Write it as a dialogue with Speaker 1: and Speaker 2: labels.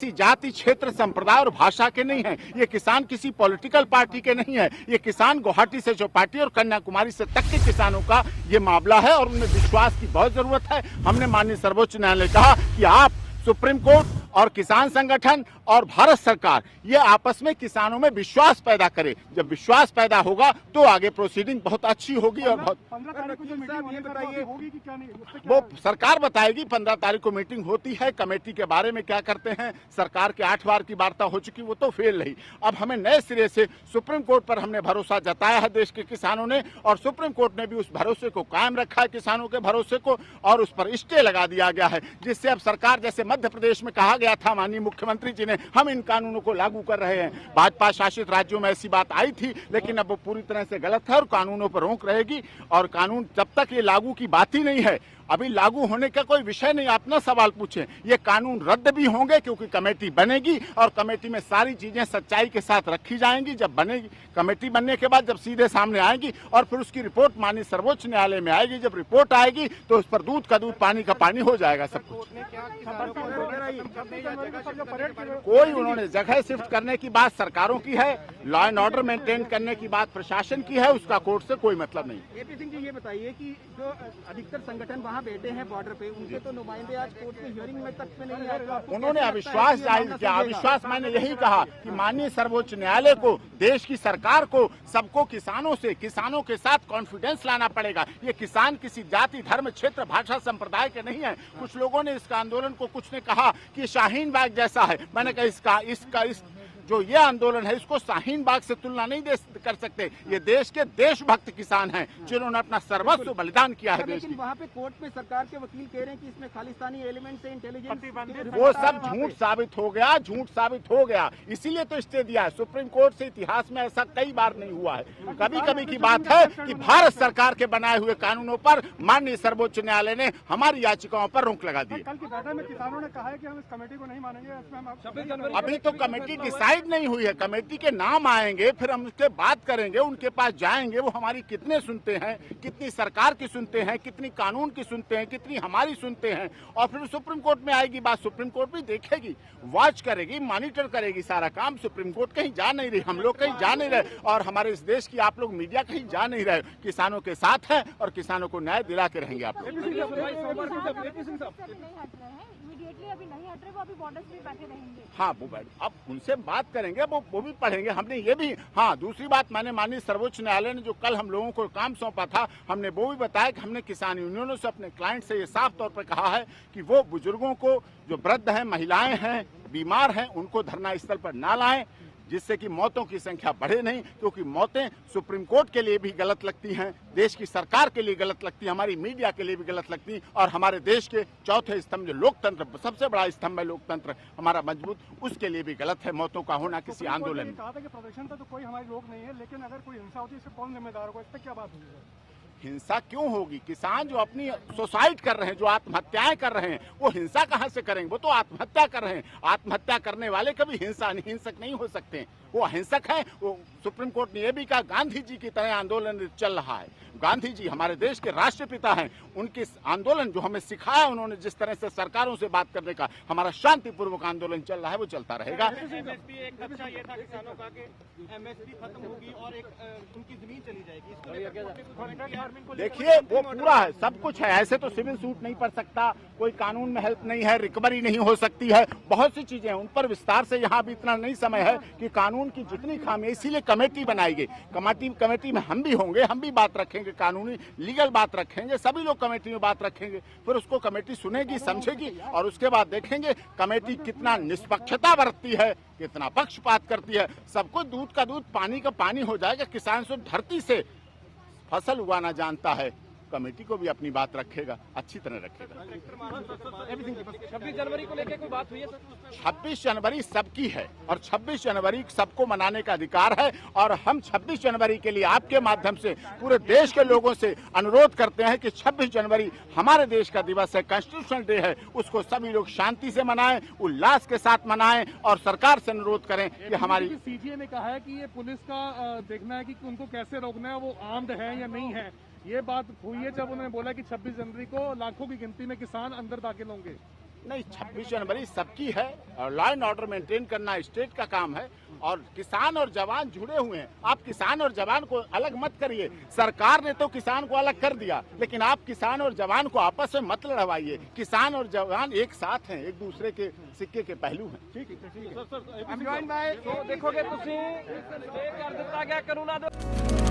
Speaker 1: किसी जाति, क्षेत्र, संप्रदाय और भाषा के नहीं हैं। ये किसान किसी पॉलिटिकल पार्टी के नहीं है। ये किसान गुवाहाटी से चौपाटी और कन्याकुमारी से तक के किसानों का ये मामला है और उन्हें विश्वास की बहुत जरूरत है। हमने माननीय सर्वोच्च न्यायालय ने कहा कि आप सुप्रीम कोर्ट और किसान संगठन और भारत सरकार ये आपस में किसानों में विश्वास पैदा करे। जब विश्वास पैदा होगा तो आगे प्रोसीडिंग बहुत अच्छी होगी और बहुत
Speaker 2: 15 तारीख को जो मीटिंग ये बताइए होगी कि क्या नहीं,
Speaker 1: वो सरकार बताएगी। 15 तारीख को मीटिंग होती है। कमेटी के बारे में क्या करते हैं, सरकार के 8 बार की वार्ता हो चुकी, वो तो फेल रही। अब हमें नए सिरे से सुप्रीम कोर्ट पर हमने भरोसा जताया है देश के किसानों ने, और सुप्रीम कोर्ट ने भी उस भरोसे को कायम रखा है, किसानों के भरोसे को, और उस पर स्टे लगा दिया गया है, जिससे अब सरकार, जैसे मध्य प्रदेश में कहा गया था माननीय मुख्यमंत्री जी ने, हम इन कानूनों को लागू कर रहे हैं। भाजपा शासित राज्यों में ऐसी बात आई थी, लेकिन अब वो पूरी तरह से गलत है और कानूनों पर रोक रहेगी। और कानून जब तक ये लागू की बात ही नहीं है, अभी लागू होने का कोई विषय नहीं। आप ना सवाल पूछें, ये कानून रद्द भी होंगे क्योंकि कमेटी बनेगी और कमेटी में सारी चीजें सच्चाई के साथ रखी जाएंगी। जब बनेगी कमेटी, बनने के बाद जब सीधे सामने आएगी और फिर उसकी रिपोर्ट माननीय सर्वोच्च न्यायालय में आएगी। जब रिपोर्ट आएगी तो उस पर दूध का दूध पानी का पानी हो जाएगा सब कुछ। कोई उन्होंने जगह शिफ्ट करने की बात सरकारों की है, लॉ एंड ऑर्डर मेंटेन करने की बात प्रशासन की है, उसका कोर्ट से कोई मतलब नहीं।
Speaker 2: एपी सिंह जी ये बताइए कि जो अधिकतर संगठन वहाँ बैठे हैं बॉर्डर पे, उनके तो नुमाइंदे आज कोर्ट में हियरिंग में तक में नहीं आए।
Speaker 1: उन्होंने अविश्वास जाहिर किया। अविश्वास मैंने यही कहा कि माननीय सर्वोच्च न्यायालय को, देश की सरकार को, सबको किसानों के साथ कॉन्फिडेंस लाना पड़ेगा। ये किसान किसी जाति, धर्म, क्षेत्र, भाषा, संप्रदाय के नहीं है। कुछ लोगों ने इसका आंदोलन को, कुछ ने कहा कि शाहीन बाग जैसा है। मैंने कहा इसका जो ये आंदोलन है, इसको शाहीन बाग से तुलना नहीं कर सकते। ये देश के देशभक्त किसान हैं जिन्होंने अपना सर्वस्व बलिदान किया है देश की।
Speaker 2: वहाँ पे कोर्ट में सरकार के वकील कह रहे हैं कि इसमें खालिस्तानी एलिमेंट से इंटेलिजेंस,
Speaker 1: वो सब झूठ साबित हो गया। इसीलिए तो स्टे दिया है। सुप्रीम कोर्ट से इतिहास में ऐसा कई बार नहीं हुआ है। कभी कभी की बात है कि भारत सरकार के बनाए हुए कानूनों पर माननीय सर्वोच्च न्यायालय ने हमारी याचिकाओं पर रोक लगा दी।
Speaker 2: कल की बैठक में किसानों ने कहा है कि हम इस कमेटी को नहीं मानेंगे।
Speaker 1: अभी तो कमेटी डिसाइड नहीं हुई है। कमेटी के नाम आएंगे, फिर हम उसके बात करेंगे, उनके पास जाएंगे, वो हमारी कितने सुनते हैं, कितनी सरकार की सुनते हैं, कितनी कानून की सुनते हैं, कितनी हमारी सुनते हैं, और फिर सुप्रीम कोर्ट में आएगी बात। सुप्रीम कोर्ट भी देखेगी, वॉच करेगी, मॉनिटर करेगी सारा काम। सुप्रीम कोर्ट कहीं जा नहीं रही, हम लोग कहीं जा नहीं रहे, और हमारे इस देश की आप लोग मीडिया कहीं जा नहीं रहे। किसानों के साथ है और किसानों को न्याय दिला के रहेंगे आप लोग।
Speaker 3: अभी नहीं हट रहे, वो अभी बॉर्डर्स पे बैठे रहेंगे।
Speaker 1: हाँ, वो अब उनसे बात करेंगे, वो भी पढ़ेंगे। हमने ये भी, हाँ, दूसरी बात, मैंने माननीय सर्वोच्च न्यायालय ने जो कल हम लोगों को काम सौंपा था, हमने वो भी बताया कि हमने किसान यूनियनों से, अपने क्लाइंट से ये साफ तौर पर कहा है कि वो बुजुर्गों को, जो वृद्ध हैं, महिलाएं हैं, बीमार हैं, उनको धरना स्थल पर ना लाएं, जिससे कि मौतों की संख्या बढ़े नहीं। क्योंकि मौतें सुप्रीम कोर्ट के लिए भी गलत लगती हैं, देश की सरकार के लिए गलत लगती है, हमारी मीडिया के लिए भी गलत लगती है, और हमारे देश के चौथे स्तंभ, जो लोकतंत्र, सबसे बड़ा स्तंभ है लोकतंत्र हमारा मजबूत, उसके लिए भी गलत है मौतों का होना किसी आंदोलन में।
Speaker 2: कहा था कि प्रदर्शन तो कोई हमारी रोक नहीं है, लेकिन अगर कोई हिंसा होती है इससे कौन जिम्मेदार होगा, इस पर क्या बात हुई?
Speaker 1: हिंसा क्यों होगी? किसान जो अपनी सुसाइड कर रहे हैं, जो आत्महत्याएं कर रहे हैं, वो हिंसा कहां से करेंगे? वो तो आत्महत्या कर रहे हैं। आत्महत्या करने वाले कभी हिंसक नहीं हो सकते, वो अहिंसक हैं। वो सुप्रीम कोर्ट ने यह भी कहा, गांधी जी की तरह आंदोलन चल रहा है। गांधी जी हमारे देश के राष्ट्रपिता हैं, उनके आंदोलन जो हमें सिखाया उन्होंने, जिस तरह से सरकारों से बात करने का, हमारा शांतिपूर्वक आंदोलन चल रहा है, वो चलता रहेगा।
Speaker 2: एक अच्छा ये था किसानों का कि एमएसपी खत्म होगी और एक उनकी जमीन चली जाएगी।
Speaker 1: देखिए, वो पूरा है, सब कुछ है। ऐसे तो सिविल सूट नहीं पड़ सकता, कोई कानून में हेल्प नहीं है, रिकवरी नहीं हो सकती है, बहुत सी चीजें हैं, उन पर विस्तार से यहाँ भी इतना नहीं समय है कि कानून की जितनी खामी, इसीलिए कमेटी बनाई गई। कमेटी में हम भी होंगे, हम भी बात रखेंगे, कानूनी लीगल बात रखेंगे, सभी लोग कमेटी में बात रखेंगे। फिर उसको कमेटी सुनेगी, समझेगी, और उसके बाद देखेंगे कमेटी कितना निष्पक्षता बरतती है, कितना पक्षपात करती है। सबको दूध का दूध, पानी का पानी हो जाएगा। किसान सिर्फ धरती से फसल उगाना जानता है, कमेटी को भी अपनी बात रखेगा, अच्छी तरह रखेगा।
Speaker 2: 26 जनवरी को लेकर कोई बात हुई है?
Speaker 1: 26 जनवरी सबकी है, और 26 जनवरी सबको मनाने का अधिकार है, और हम 26 जनवरी के लिए आपके माध्यम से पूरे देश के लोगों से अनुरोध करते हैं कि 26 जनवरी हमारे देश का दिवस है, कॉन्स्टिट्यूशनल डे है, उसको सभी लोग शांति से मनाएं, उल्लास के साथ मनाएं, और सरकार से अनुरोध करें कि हमारी
Speaker 2: सीजीए ने कहा है कि ये पुलिस का देखना है कि उनको कैसे रोकना है, वो आर्म्ड है या नहीं है। ये बात हुई है जब उन्होंने बोला कि 26 जनवरी को लाखों की गिनती में किसान अंदर दाखिल होंगे।
Speaker 1: नहीं, 26 जनवरी सबकी है और लॉ एंड ऑर्डर मेंटेन करना स्टेट का काम है और किसान और जवान जुड़े हुए हैं। आप किसान और जवान को अलग मत करिए। सरकार ने तो किसान को अलग कर दिया, लेकिन आप किसान और जवान को आपस में मत लड़वाइए। किसान और जवान एक साथ हैं, एक दूसरे के सिक्के के पहलू हैं। ठीक है।
Speaker 2: देखोगे तुम कर दिता गया कानून